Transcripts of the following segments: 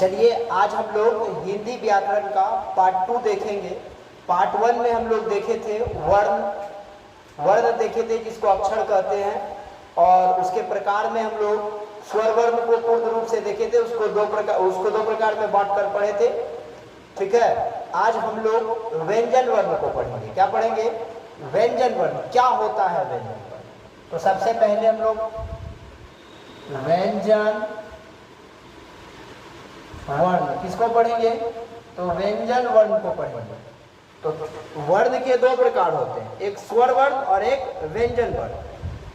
चलिए आज हम लोग हिंदी व्याकरण का पार्ट 2 देखेंगे। पार्ट 1 में हम लोग देखे थे वर्ण देखे थे जिसको अक्षर कहते हैं, और उसके प्रकार में हम लोग स्वर वर्ण को पूर्ण रूप से देखे थे। उसको दो प्रकार में बांट कर पढ़े थे। ठीक है, आज हम लोग व्यंजन वर्ण को पढ़ेंगे। क्या पढ़ेंगे? व्यंजन वर्ण। क्या होता है व्यंजन वर्ण? तो सबसे पहले हम लोग व्यंजन वर्ण किसको पढ़ेंगे? तो व्यंजन वर्ण को पढ़ेंगे। तो वर्ण के दो प्रकार होते हैं, एक स्वर वर्ण और एक व्यंजन वर्ण।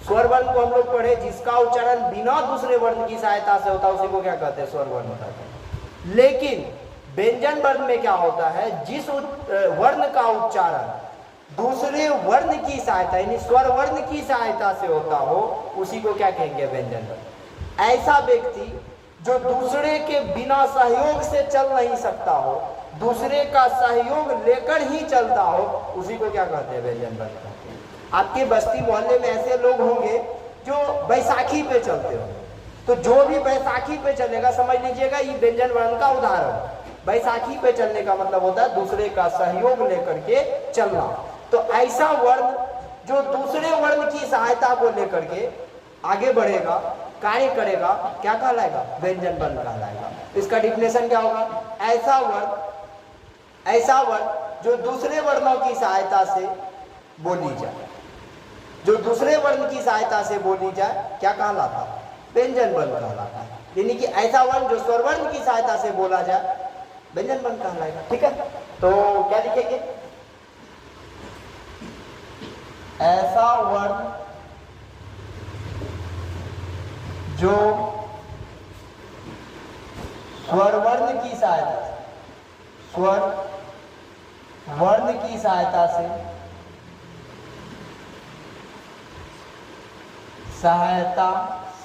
स्वर वर्ण को हम लोग पढ़े जिसका उच्चारण बिना दूसरे वर्ण की सहायता से होता है, उसी को क्या कहते हैं? स्वर वर्ण कहते हैं। लेकिन व्यंजन वर्ण में क्या होता है? जिस वर्ण का उच्चारण दूसरे वर्ण की सहायता यानी स्वर वर्ण की सहायता से होता हो, उसी को क्या कहेंगे? व्यंजन वर्ण। ऐसा व्यक्ति जो दूसरे के बिना सहयोग से चल नहीं सकता हो, दूसरे का सहयोग लेकर ही चलता हो, उसी को क्या कहते हैं? व्यंजन वर्ण कहते हैं। आपके बस्ती मोहल्ले में ऐसे लोग होंगे जो बैसाखी पे चलते होंगे, तो जो भी बैसाखी पे चलेगा समझ लीजिएगा ये व्यंजन वर्ण का उदाहरण। बैसाखी पे चलने का मतलब होता है दूसरे का सहयोग लेकर के चलना। तो ऐसा वर्ण जो दूसरे वर्ण की सहायता को लेकर के आगे बढ़ेगा, कार्य करेगा, क्या कहलाएगा? व्यंजन वर्ण कहलाएगा। इसका डिफिनेशन क्या होगा? ऐसा वर्ण जो दूसरे वर्णों की सहायता से बोली जाए, जो दूसरे वर्ण की सहायता से बोली जाए, क्या कहलाता है? व्यंजन वर्ण कहलाता है। यानी कि ऐसा वर्ण जो स्वर वर्ण की सहायता से बोला जाए, व्यंजन वर्ण कहलाएगा। ठीक है, तो क्या लिखेंगे? ऐसा वर्ण जो स्वर वर्ण की सहायता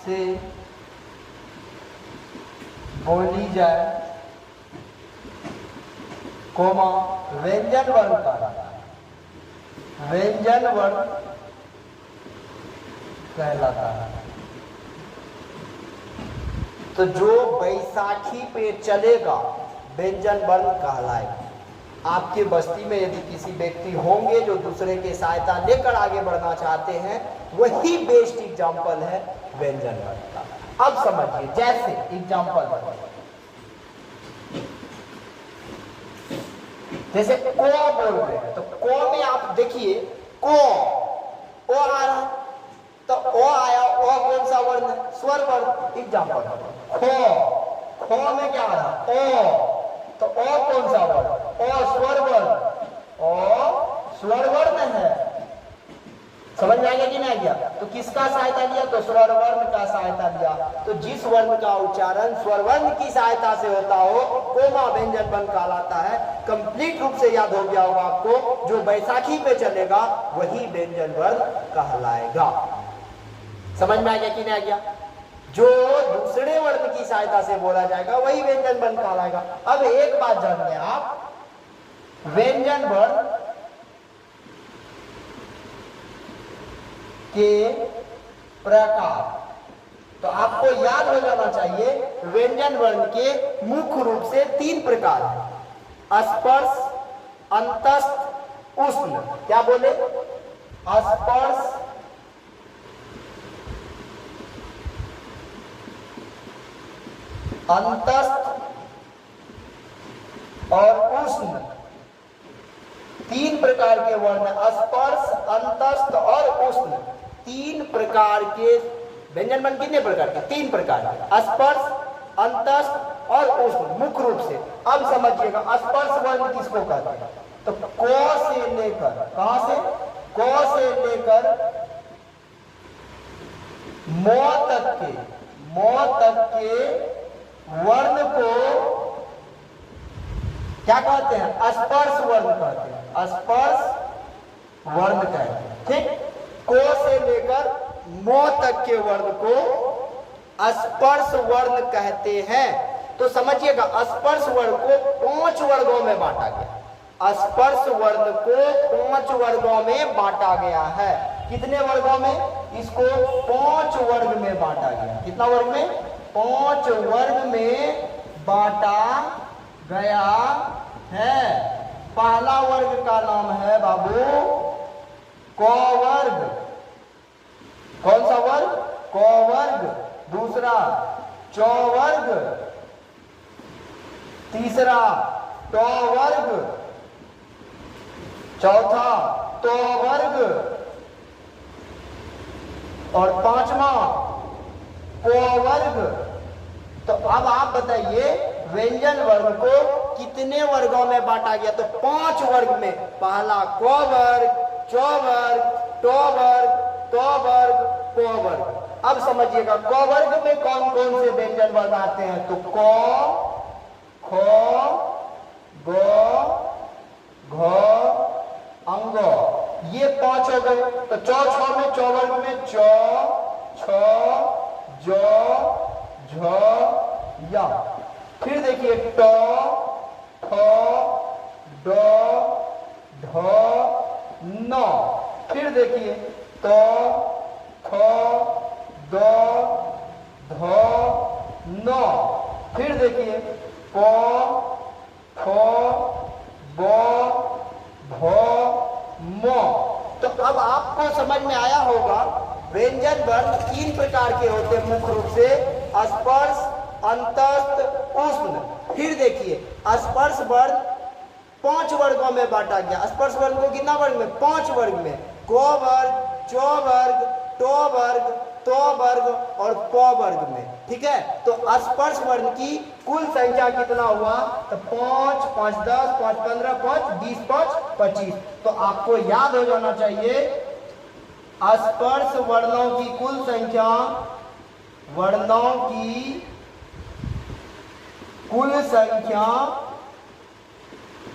से बोली जाए, कोमा व्यंजन वर्ण कहलाता है। व्यंजन वर्ण कहलाता है। तो जो बैसाखी पे चलेगा व्यंजन वर्ण कहलाएगा। आपके बस्ती में यदि किसी व्यक्ति होंगे जो दूसरे के सहायता लेकर आगे बढ़ना चाहते हैं, वही बेस्ट एग्जाम्पल है व्यंजन वर्ण का। अब समझिए, जैसे एग्जाम्पल जैसे को बोल रहे हैं, तो को में आप देखिए को ओ आ रहा है, तो ओ आया, ओ कौन सा वर्ण? स्वर वर्ण। एग्जाम्पल खो में क्या आ रहा? ओ, तो ओ कौन सा वर्ण? ओ स्वर वर्ण। ओ स्वर वर्ण है। समझ में आएगा कि नहीं आ गया? तो किसका सहायता लिया? तो स्वर वर्ण का सहायता लिया। तो जिस वर्ण का उच्चारण स्वर वर्ण की सहायता से होता हो, कोमा व्यंजन वर्ण कहलाता है। कंप्लीट रूप से याद हो गया होगा आपको, जो बैसाखी पे चलेगा वही व्यंजन वर्ण कहलाएगा। समझ में आ गया कि नहीं आ गया? जो दूसरे वर्ण की सहायता से बोला जाएगा वही व्यंजन वर्ण कहलाएगा। अब एक बात जान लें आप, व्यंजन वर्ण के प्रकार, तो आपको याद हो जाना चाहिए व्यंजन वर्ण के मुख्य रूप से 3 प्रकार है। स्पर्श, अंतस्थ, उष्ण। क्या बोले? स्पर्श, अंतस्थ और उष्ण। 3 प्रकार के वर्ण, स्पर्श, अंतस्थ और उष्ण। 3 प्रकार के व्यंजन वर्ण। कितने प्रकार के? 3 प्रकार। स्पर्श, अंतस्थ और उष्ण मुख्य रूप से। अब समझिएगा स्पर्श वर्ण किसको कहते हैं? तो को से लेकर, कहां से? को से लेकर मो तक के वर्ण को क्या कहते हैं? स्पर्श वर्ण कहते हैं। स्पर्श वर्ण कहते हैं। ठीक, को से लेकर मो तक के वर्ण को स्पर्श वर्ण कहते हैं। तो समझिएगा स्पर्श वर्ण को 5 वर्गों में बांटा गया। स्पर्श वर्ण को 5 वर्गों में बांटा गया है। कितने वर्गों में? इसको 5 वर्ग में बांटा गया। कितना वर्ग में? 5 वर्ग में बांटा गया है। पहला वर्ग का नाम है बाबू क वर्ग। कौन सा वर्ग? क वर्ग। दूसरा च वर्ग, तीसरा ट वर्ग, चौथा ट वर्ग और पांचवा क वर्ग। तो अब आप बताइए व्यंजन वर्ग को कितने वर्गों में बांटा गया? तो 5 वर्ग में। पहला क वर्ग, च वर्ग, ट वर्ग, ट वर्ग, प वर्ग। अब समझिएगा क वर्ग में कौन कौन से व्यंजन वर्ग आते हैं? तो क, ख, ग, घ, अंग, ये 5 हो गए। तो च छ में च वर्ग में च, छ, ज, झ, या। फिर देखिए ट, ठ, ड, ढ, न। फिर देखिए त, थ, द, ध, न। फिर देखिए प, फ, ब, भ, म। तो अब आपको समझ में आया होगा व्यंजन वर्ण 3 प्रकार के होते हैं मुख्य रूप से, स्पर्श, अंतस्थ, उष्ण। फिर देखिए स्पर्श वर्ण 5 वर्गों में बांटा गया। स्पर्श वर्ग को कितना वर्ग में? 5 वर्ग में। क वर्ग, च वर्ग, ट वर्ग, त वर्ग और प वर्ग में। ठीक है, तो स्पर्श वर्ण की कुल संख्या कितना हुआ? तो 5, 5, 10, 5, 15, 5, 20, 5, 25। तो आपको याद हो जाना चाहिए स्पर्श वर्णों की कुल संख्या, वर्णों की कुल संख्या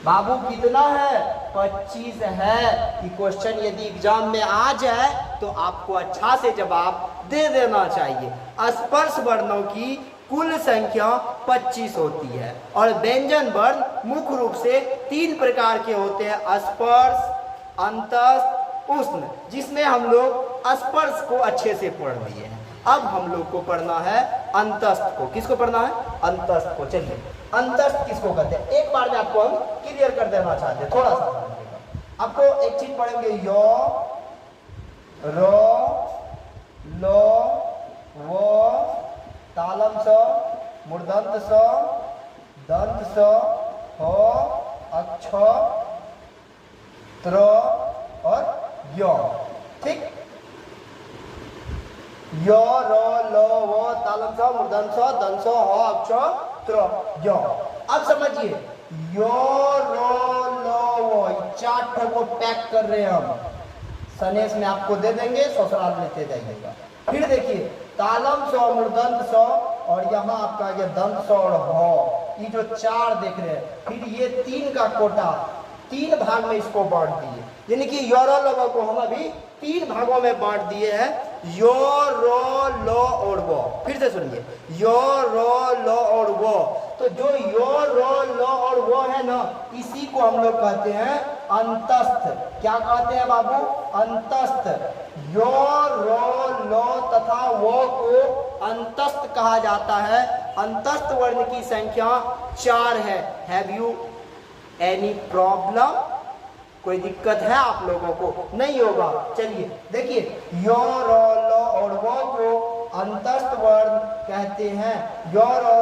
बाबू कितना है? 25 है। कि क्वेश्चन यदि एग्जाम में आ जाए तो आपको अच्छा से जवाब दे देना चाहिए। स्पर्श वर्णों की कुल संख्या 25 होती है और व्यंजन वर्ण मुख्य रूप से 3 प्रकार के होते हैं, स्पर्श, अंतस्थ, उष्ण, जिसमें हम लोग स्पर्श को अच्छे से पढ़ लिए हैं। अब हम लोग को पढ़ना है अंतस्थ को। किसको पढ़ना है? अंतस्थ को। चलिए अंतस्थ किसको कहते हैं एक बार में आपको हम क्लियर कर देना चाहते हैं, थोड़ा सा समझिएगा। आपको एक चीज पढ़ेंगे, यो, रो, लो, वो, तालम स, मूर्धन्य स, दंत स, हो, अक्ष, त्र और यो। ठीक, यो, रो, लो, वो, तालम स, मूर्धन्य स, दंत स, हो, अक्ष, त्र, यो। अब समझिए यो, रो, लो, वो 4 को पैक कर रहे हैं हम, सनेश में आपको दे देंगे, ससुराल लेते जाइएगा। फिर देखिए तालम स, मूर्धन्य स और यहाँ आपका गया दंत स और ह, ये जो 4 देख रहे हैं। फिर ये 3 का कोटा 3 भाग में इसको बांट दिए, यानी कि योरो लोगों को हम अभी 3 भागों में बांट दिए हैं, यो, रो, लो और वो। फिर से सुनिए, यो, रो, लो और वो। तो जो यो, रो, लो और वो है ना, इसी को हम लोग कहते हैं अंतस्थ। क्या कहते हैं बाबू? अंतस्थ। यो, रो, लो तथा वो को अंतस्थ कहा जाता है। अंतस्थ वर्ण की संख्या 4 है। Have you any problem? कोई दिक्कत है आप लोगों को? नहीं होगा। चलिए देखिए, यो, रो, लो और वो को अंतस्थ वर्ण कहते हैं। यो, रो,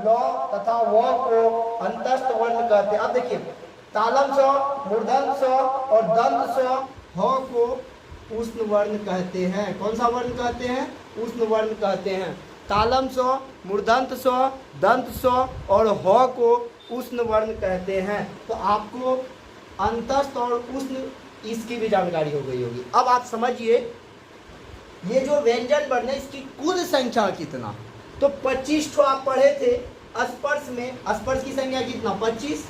लो तथा वो को अंतस्थ वर्ण कहते हैं। अब देखिए तालम स, मूर्धन्य स और दंत स, हो को उष्ण वर्ण कहते हैं। कौन सा वर्ण कहते हैं? उष्ण वर्ण कहते हैं। तालम स, मूर्धन्य स, दंत स और हो को उष्ण वर्ण कहते हैं। तो आपको अंतस्थ और उष्ण इसकी भी जानकारी हो गई होगी। अब आप समझिए ये जो व्यंजन वर्ण है इसकी कुल संख्या कितना? तो 25 आप पढ़े थे स्पर्श में। स्पर्श की संख्या कितना? 25।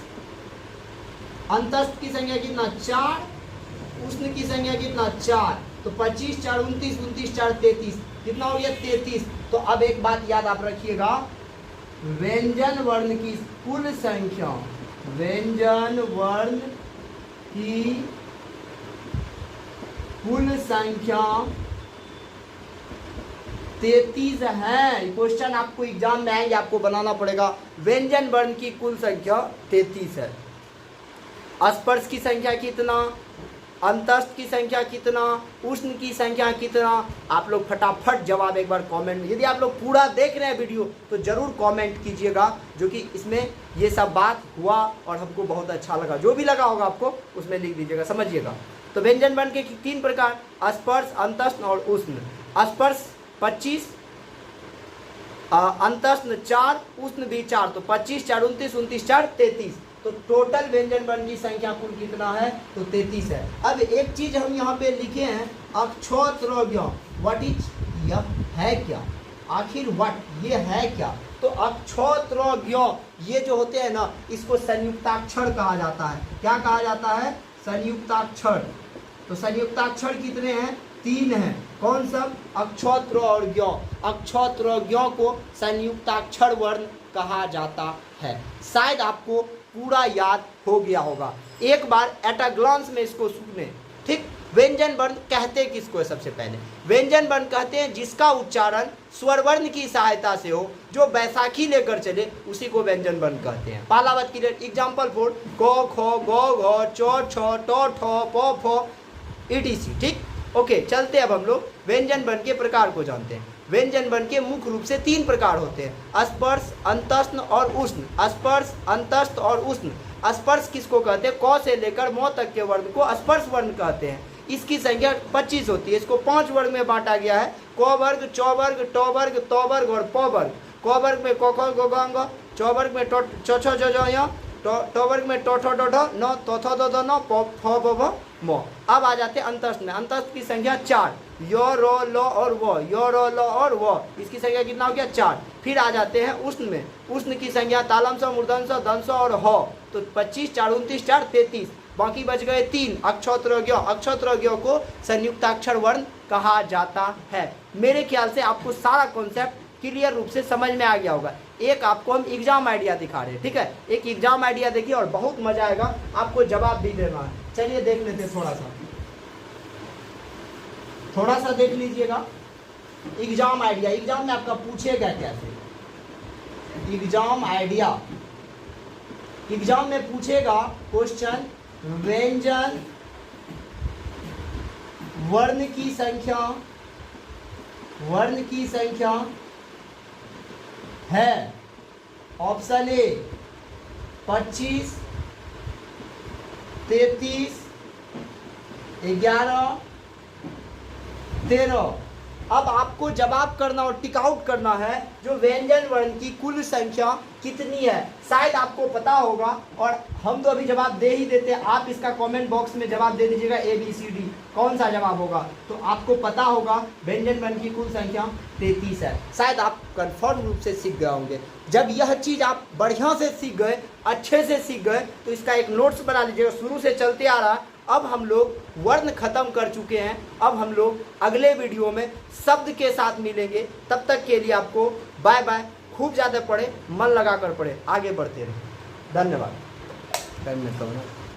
अंतस्थ की संख्या कितना? 4। उष्ण की संख्या कितना? 4। तो 25 4 29, 29 4 33, कितना हो गया? 33। तो अब एक बात याद आप रखिएगा, व्यंजन वर्ण की कुल संख्या, व्यंजन वर्ण की कुल संख्या 33 है। क्वेश्चन आपको एग्जाम में आएंगे, आपको बनाना पड़ेगा। व्यंजन वर्ण की कुल संख्या 33 है। स्पर्श की संख्या कितना, अंतस्थ की संख्या कितना, उष्ण की संख्या कितना, आप लोग फटाफट जवाब एक बार कमेंट, यदि आप लोग पूरा देख रहे हैं वीडियो तो जरूर कमेंट कीजिएगा, जो कि इसमें ये सब बात हुआ और हमको बहुत अच्छा लगा। जो भी लगा होगा आपको उसमें लिख दीजिएगा, समझिएगा। तो व्यंजन वर्ण के 3 प्रकार, स्पर्श, अंतस्थ और उष्ण। स्पर्श 25, अंतस्थ 4, उष्ण भी 4, तो 25 4 29, 29 4 33। तो टोटल व्यंजन वर्ण की संख्या कुल कितना है, तो 33 है। अब एक चीज हम यहाँ पे लिखे हैं, अक्षोत्रज्ञ, व्हाट इज, यह है क्या, आखिर व्हाट ये है क्या। तो अक्षोत्रज्ञ ये जो होते हैं ना, इसको संयुक्ताक्षर कहा जाता है। क्या कहा जाता है, संयुक्ताक्षर। तो संयुक्ताक्षर कितने हैं, 3 हैं। कौन सब, अक्षोत्र और ज्ञ। अक्षोत्रज्ञ को संयुक्ताक्षर वर्ण कहा जाता है। शायद आपको पूरा याद हो गया होगा, एक बार एट अ ग्लांस में इसको सुने। ठीक, व्यंजन वर्ण कहते किसको है, सबसे पहले व्यंजन वर्ण कहते हैं जिसका उच्चारण स्वर वर्ण की सहायता से हो, जो बैसाखी लेकर चले, उसी को व्यंजन वर्ण कहते हैं। पहला बात क्लियर। एग्जाम्पल फॉर को, खो, गो, घो, चो, छो, टो, ठो, पो, फो, ईटीसी। ठीक, ओके, चलते अब हम लोग व्यंजन वर्ण के प्रकार को जानते हैं। व्यंजन वर्ण के मुख्य रूप से 3 प्रकार होते हैं, स्पर्श, अंतस्थ और उष्ण। स्पर्श, अंतस्थ और उष्ण। स्पर्श किसको कहते हैं, क से लेकर म तक के वर्ण को स्पर्श वर्ण कहते हैं। इसकी संख्या 25 होती है। इसको 5 वर्ग में बांटा गया है, क वर्ग, च वर्ग, ट वर्ग, त वर्ग और प वर्ग। क वर्ग में क ख ग घ ङ, च वर्ग में ट छ छ ज ज य, ट वर्ग में ट ठ ड ढ न, त थ द ध न, प फ ब भ म। अब आ जाते हैं अंतस्थ में। अंतस्थ की संख्या 4, य रो ल और व, य रो ल और व, इसकी संख्या कितना हो गया, 4। फिर आ जाते हैं उष्ण में। उष्ण की संख्या तालम स, मूर्धन स, धन स और ह। तो 25 4 29 4 33, बाकी बच गए 3। अक्षोत्रज्ञ। अक्षोत्रज्ञ को संयुक्ताक्षर वर्ण कहा जाता है। मेरे ख्याल से आपको सारा कॉन्सेप्ट क्लियर रूप से समझ में आ गया होगा। एक आपको हम एग्जाम आइडिया दिखा रहे हैं, ठीक है। एक एग्जाम आइडिया देखिए और बहुत मजा आएगा, आपको जवाब भी देना है। चलिए देख लेते हैं, थोड़ा सा देख लीजिएगा एग्जाम आइडिया। एग्जाम में आपका पूछेगा कैसे, एग्जाम आइडिया। एग्जाम में पूछेगा क्वेश्चन, व्यंजन वर्ण की संख्या, वर्ण की संख्या है। Option A 25, 33, 11, 13। अब आपको जवाब करना और टिक आउट करना है जो व्यंजन वर्ण की कुल संख्या कितनी है। शायद आपको पता होगा और हम तो अभी जवाब दे ही देते हैं। आप इसका कमेंट बॉक्स में जवाब दे दीजिएगा ABCD, कौन सा जवाब होगा। तो आपको पता होगा व्यंजन वर्ण की कुल संख्या 33 है। शायद आप कन्फर्म रूप से सीख गए होंगे। जब यह चीज़ आप बढ़िया से सीख गए, अच्छे से सीख गए, तो इसका एक नोट्स बना लीजिएगा। शुरू से चलते आ रहा, अब हम लोग वर्ण खत्म कर चुके हैं। अब हम लोग अगले वीडियो में शब्द के साथ मिलेंगे। तब तक के लिए आपको बाय बाय। खूब ज़्यादा पढ़े, मन लगा कर पढ़े, आगे बढ़ते रहे। धन्यवाद।